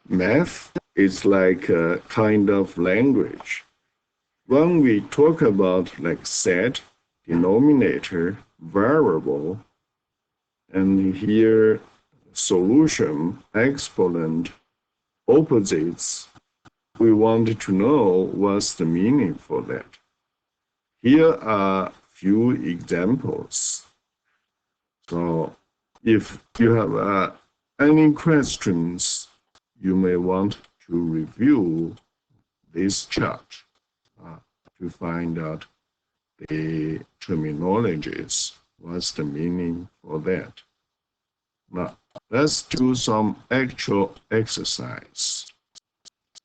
Math is like a kind of language. When we talk about like set, denominator, variable, and here solution, exponent, opposites, we want to know what's the meaning for that. Here are few examples. So if you have any questions, you may want to review this chart to find out the terminologies. What's the meaning for that? Now, let's do some actual exercise.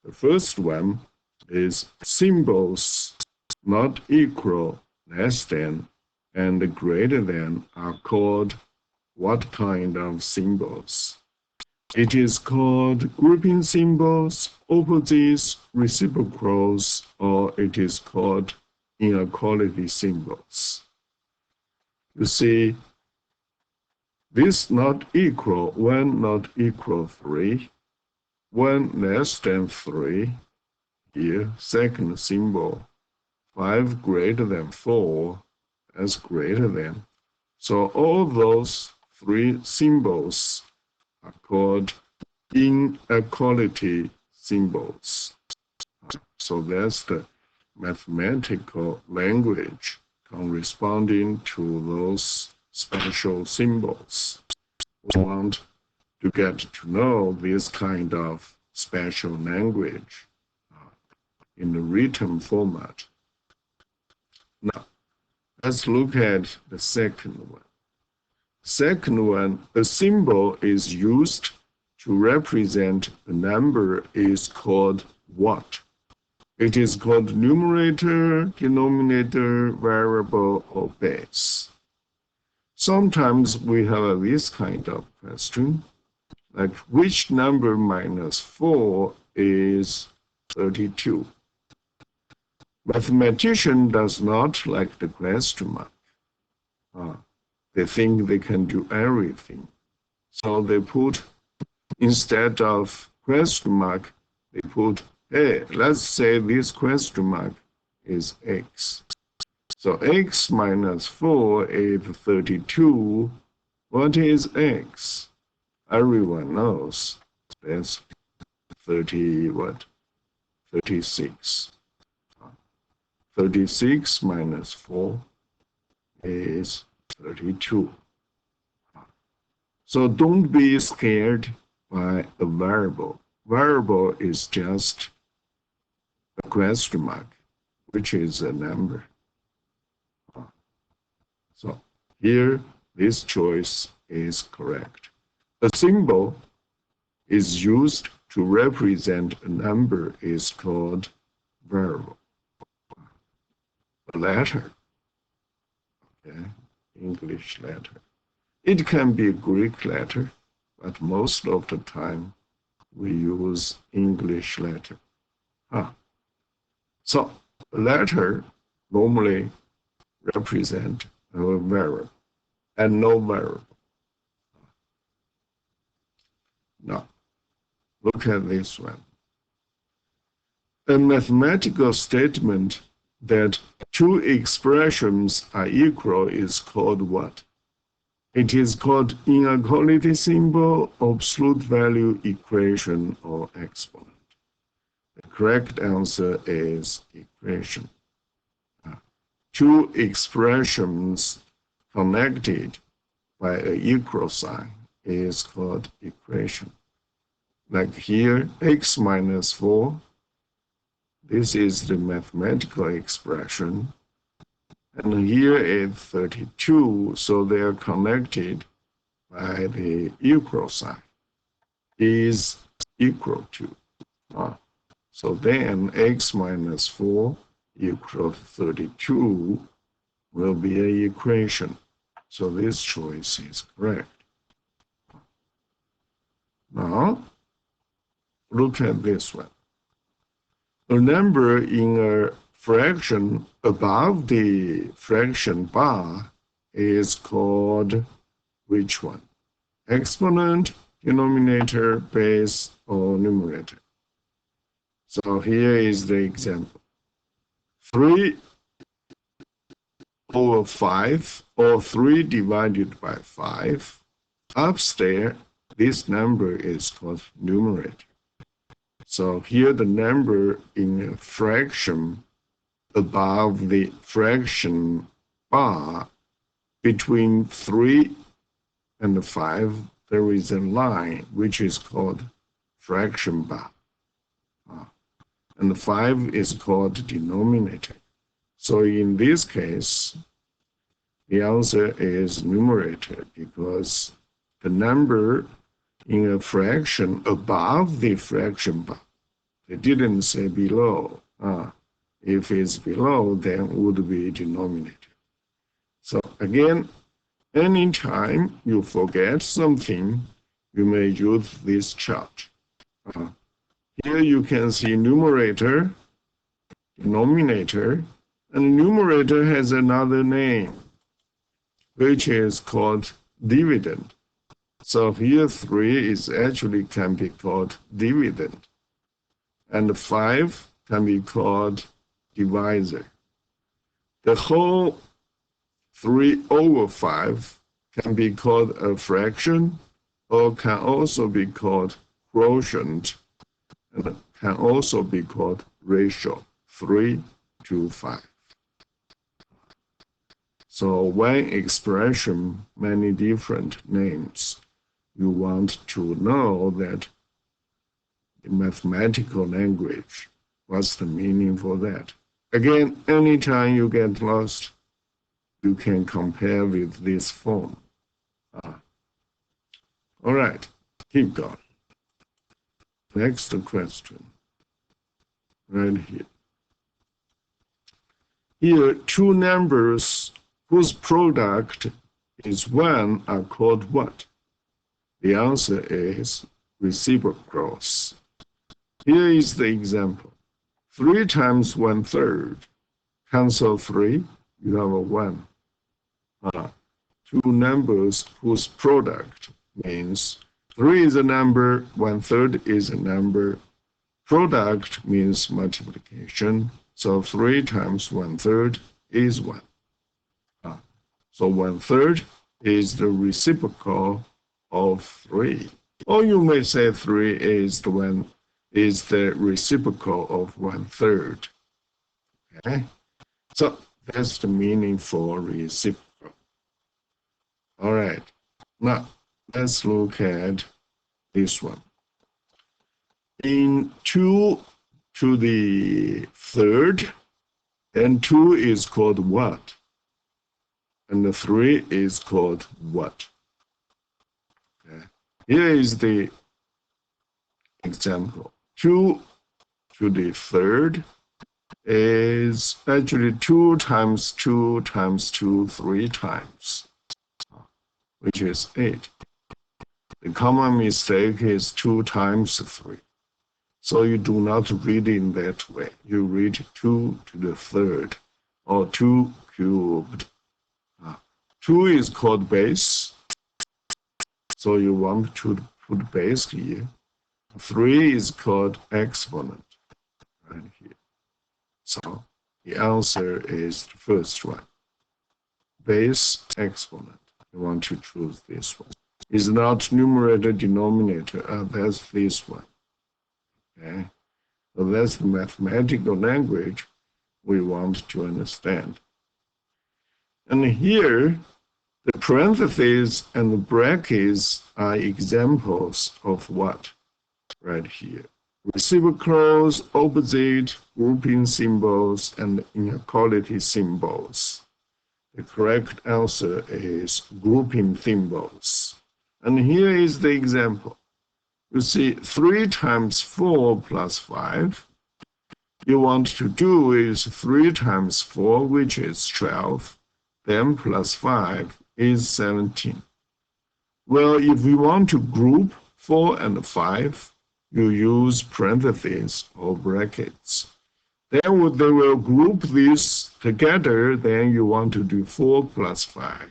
The first one is symbols not equal, less than, and greater than are called what kind of symbols? It is called grouping symbols, opposites, reciprocals, or it is called inequality symbols. You see, this not equal, 1 not equal 3, 1 less than 3, here, second symbol, 5 greater than 4, as greater than. So all those three symbols are called inequality symbols. So that's the mathematical language corresponding to those special symbols. We want to get to know this kind of special language in the written format. Now, let's look at the second one. Second one, a symbol is used to represent a number is called what? It is called numerator, denominator, variable, or base. Sometimes we have this kind of question, like which number minus 4 is 32? Mathematician does not like the question mark. They think they can do everything. So they put, instead of question mark, they put, hey, let's say this question mark is x. So x minus 4 is 32. What is x? Everyone knows that's 36. 36 minus 4 is 32. So don't be scared by a variable. Variable is just a question mark, which is a number. So here, this choice is correct. A symbol is used to represent a number is called variable. A letter, okay, English letter. It can be a Greek letter, but most of the time we use English letter. So a letter normally represent a variable and no variable. Now, look at this one. A mathematical statement that two expressions are equal is called what? It is called inequality symbol, absolute value equation, or exponent. The correct answer is equation. Two expressions connected by an equal sign is called equation. Like here, x minus 4. This is the mathematical expression. And here is 32, so they are connected by the equal sign, is equal to. So then x minus 4 equal to 32 will be an equation. So this choice is correct. Now, look at this one. A number in a fraction above the fraction bar is called which one? Exponent, denominator, base, or numerator. So here is the example. 3 over 5, or 3 divided by 5. Upstairs, this number is called numerator. So here the number in a fraction above the fraction bar between 3 and 5, there is a line which is called fraction bar. And 5 is called denominator. So in this case, the answer is numerator because the number in a fraction above the fraction bar. They didn't say below. If it's below, then it would be denominator. So again, anytime you forget something, you may use this chart. Here you can see numerator, denominator, and numerator has another name, which is called dividend. So here 3 is actually can be called dividend, and 5 can be called divisor. The whole 3 over 5 can be called a fraction, or can also be called quotient, and can also be called ratio, 3 to 5. So one expression, many different names. You want to know that in mathematical language, what's the meaning for that? Again, anytime you get lost, you can compare with this form. All right, keep going. Next question, right here. Here, two numbers whose product is 1 are called what? The answer is reciprocals. Here is the example. 3 times 1/3. Cancel 3, you have a 1. Two numbers whose product means 3 is a number, 1/3 is a number. Product means multiplication. So 3 times 1/3 is 1. So 1/3 is the reciprocal of 3. Or you may say 3 is the reciprocal of 1/3. Okay? So that's the meaning for reciprocal. All right. Now let's look at this one. In 2 to the 3rd, then 2 is called what? And the 3 is called what? Okay. Here is the example. 2 to the 3rd is actually 2 times 2 times 2 3 times, which is 8. The common mistake is 2 times 3. So you do not read in that way. You read 2 to the 3rd or 2 cubed. 2 is called base. So you want to put base here. 3 is called exponent right here. So the answer is the first one. Base exponent. You want to choose this one. It's not numerator denominator. That's this one. Okay. So that's the mathematical language we want to understand. And here, the parentheses and the brackets are examples of what? Right here. Reciprocals, opposite, grouping symbols, and inequality symbols. The correct answer is grouping symbols. And here is the example. You see, 3 times 4 plus 5. You want to do is 3 times 4, which is 12. Then plus 5 is 17. Well, if you want to group 4 and 5, you use parentheses or brackets. Then they will group these together. Then you want to do 4 plus 5,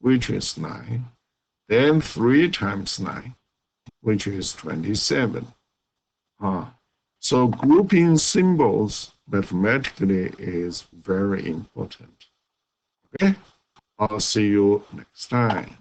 which is 9. Then 3 times 9. which is 27. So grouping symbols mathematically is very important. Okay, I'll see you next time.